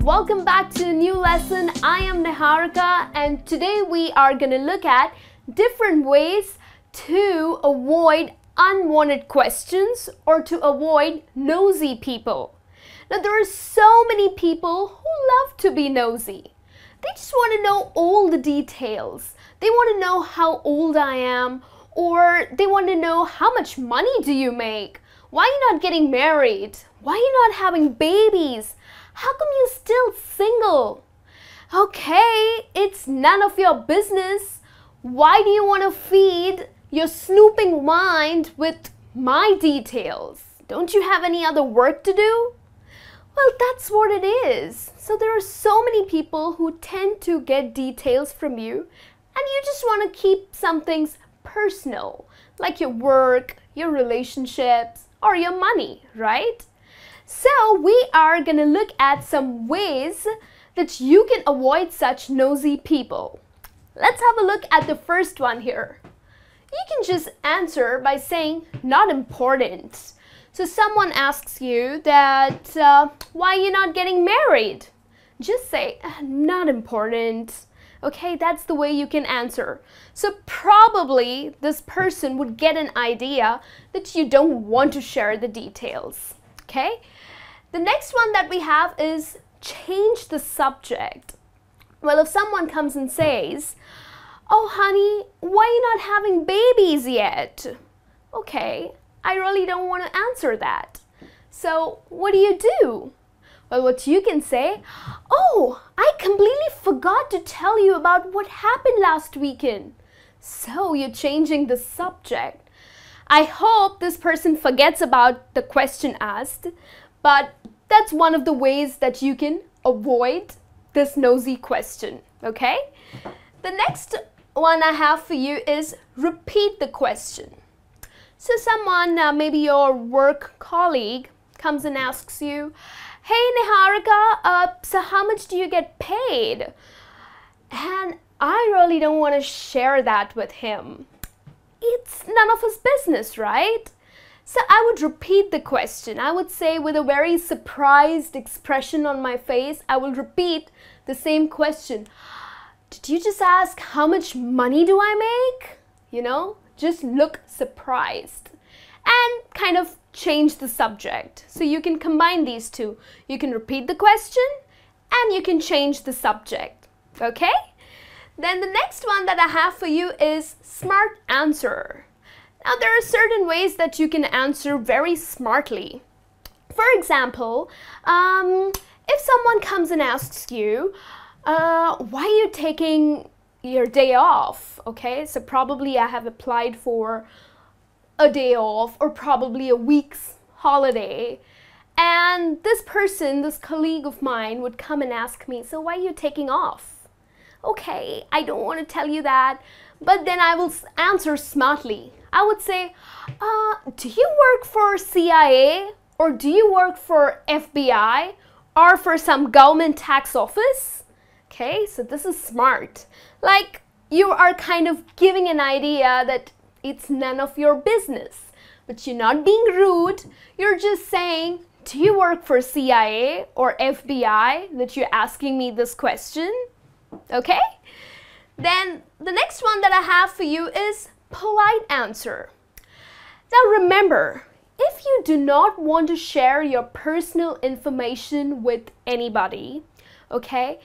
Welcome back to a new lesson. I am Niharika and today we are going to look at different ways to avoid unwanted questions or to avoid nosy people. Now there are so many people who love to be nosy. They just want to know all the details. They want to know how old I am, or they want to know how much money do you make? Why are you not getting married? Why are you not having babies? How come you're still single? Okay, it's none of your business. Why do you want to feed your snooping mind with my details? Don't you have any other work to do? Well, that's what it is. So there are so many people who tend to get details from you and you just want to keep some things personal, like your work, your relationships, or your money, right? So we are going to look at some ways that you can avoid such nosy people. Let's have a look at the first one here. You can just answer by saying, not important. So someone asks you that, why are you not getting married? Just say, not important. Okay, that's the way you can answer. So probably this person would get an idea that you don't want to share the details. Okay? The next one that we have is change the subject. Well, if someone comes and says, oh honey, why are you not having babies yet? Okay, I really don't want to answer that. So what do you do? Well, what you can say, oh, I completely forgot to tell you about what happened last weekend. So you're changing the subject. I hope this person forgets about the question asked, but that's one of the ways that you can avoid this nosy question, okay? The next one I have for you is repeat the question. So someone, maybe your work colleague, comes and asks you, hey Niharika, so how much do you get paid? And I really don't want to share that with him. It's none of his business, right? So I would repeat the question. I would say with a very surprised expression on my face, I will repeat the same question. Did you just ask how much money do I make? You know, just look surprised and kind of change the subject. So you can combine these two. You can repeat the question and you can change the subject. Okay? Then the next one that I have for you is smart answer. Now there are certain ways that you can answer very smartly. For example, if someone comes and asks you, why are you taking your day off? Okay, so probably I have applied for a day off or probably a week's holiday. And this person, this colleague of mine would come and ask me, so why are you taking off? Okay, I don't want to tell you that, but then I will answer smartly. I would say, do you work for CIA or do you work for FBI or for some government tax office? Okay, so this is smart. Like you are kind of giving an idea that it's none of your business, but you're not being rude. You're just saying, do you work for CIA or FBI that you're asking me this question? Okay? Then the next one that I have for you is polite answer. Now remember, if you do not want to share your personal information with anybody, okay,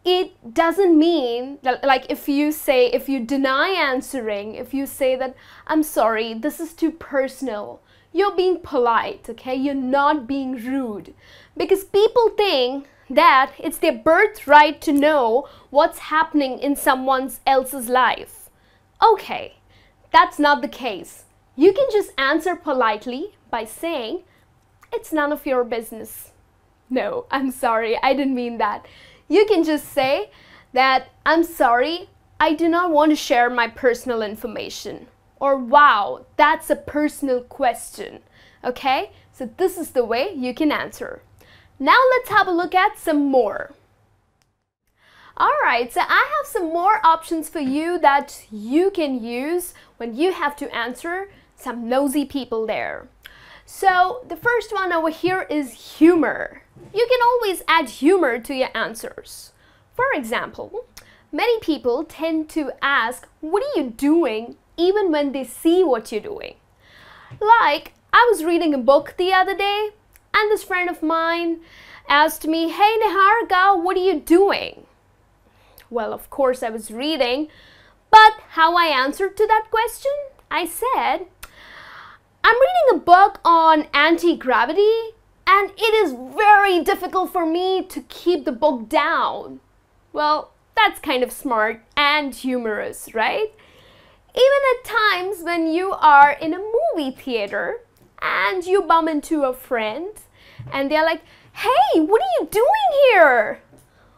it doesn't mean that, like if you deny answering, if you say that, I'm sorry, this is too personal, you're being polite, okay? You're not being rude. Because people think that it's their birthright to know what's happening in someone else's life. Okay, that's not the case. You can just answer politely by saying, it's none of your business. No, I'm sorry, I didn't mean that. You can just say that, I'm sorry, I do not want to share my personal information. Or, wow, that's a personal question. Okay, so this is the way you can answer. Now let's have a look at some more. Alright, so I have some more options for you that you can use when you have to answer some nosy people there. So the first one over here is humor. You can always add humor to your answers. For example, many people tend to ask, "What are you doing?" even when they see what you're doing. Like, I was reading a book the other day, and this friend of mine asked me, "Hey Niharika, what are you doing?" Well, of course I was reading, but how I answered to that question? I said, "I'm reading a book on anti-gravity, and it is very difficult for me to keep the book down." Well, that's kind of smart and humorous, right? Even at times when you are in a movie theater and you bump into a friend and they're like, "Hey, what are you doing here?"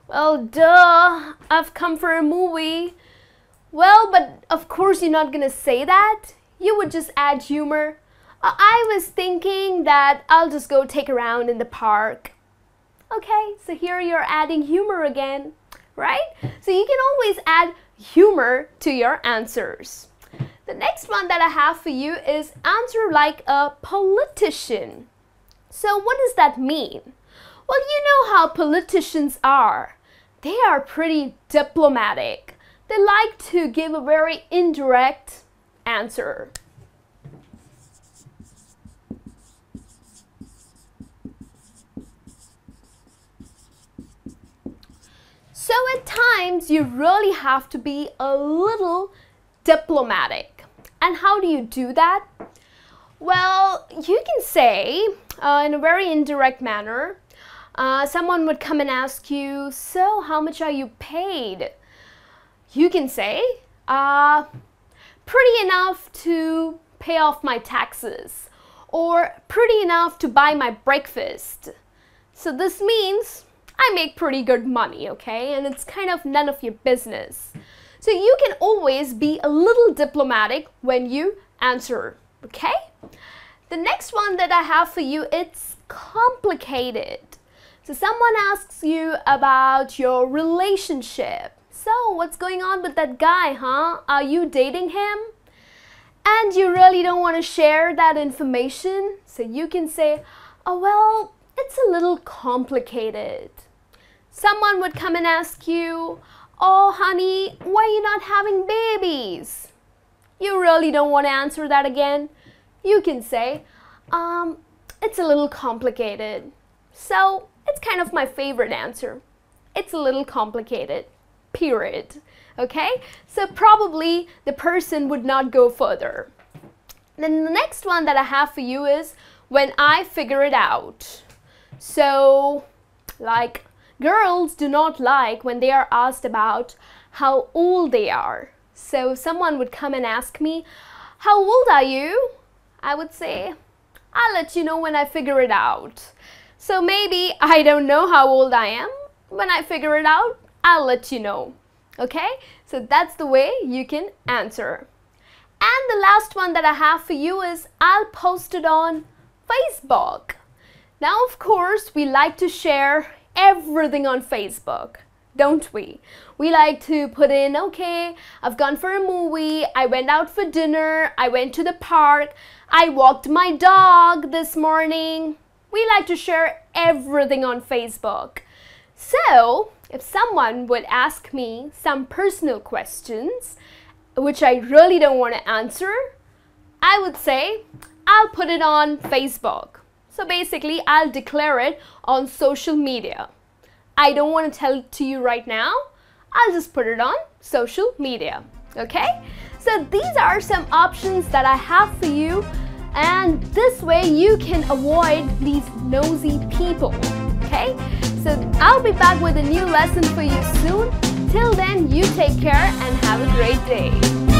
"Well, duh, I've come for a movie." Well, but of course you're not gonna say that. You would just add humor. "I was thinking that I'll just go take a round in the park." Okay, so here you're adding humor again, right? So you can always add humor to your answers. The next one that I have for you is answer like a politician. So what does that mean? Well, you know how politicians are. They are pretty diplomatic. They like to give a very indirect answer. So at times you really have to be a little diplomatic. And how do you do that? Well, you can say in a very indirect manner, someone would come and ask you, "So how much are you paid?" You can say, "Pretty enough to pay off my taxes," or "pretty enough to buy my breakfast." So this means I make pretty good money, okay? And it's kind of none of your business. So you can always be a little diplomatic when you answer, okay? The next one that I have for you, it's complicated. So someone asks you about your relationship. "So what's going on with that guy, huh? Are you dating him?" And you really don't want to share that information. So you can say, "Oh, well, it's a little complicated." Someone would come and ask you, "Oh, honey, why are you not having babies?" You really don't want to answer that again. You can say, "It's a little complicated." So it's kind of my favorite answer. It's a little complicated, period. Okay? So probably the person would not go further. Then the next one that I have for you is "when I figure it out." So, like, girls do not like when they are asked about how old they are. So someone would come and ask me, "How old are you?" I would say, "I'll let you know when I figure it out." So maybe I don't know how old I am. When I figure it out, I'll let you know. Okay? So that's the way you can answer. And the last one that I have for you is "I'll post it on Facebook." Now, of course, we like to share everything on Facebook, don't we? We like to put in, "Okay, I've gone for a movie, I went out for dinner, I went to the park, I walked my dog this morning." We like to share everything on Facebook. So, if someone would ask me some personal questions, which I really don't want to answer, I would say, "I'll put it on Facebook." So basically, I'll declare it on social media. I don't want to tell it to you right now. I'll just put it on social media. Okay? So these are some options that I have for you. And this way you can avoid these nosy people. Okay? So I'll be back with a new lesson for you soon. Till then, you take care and have a great day.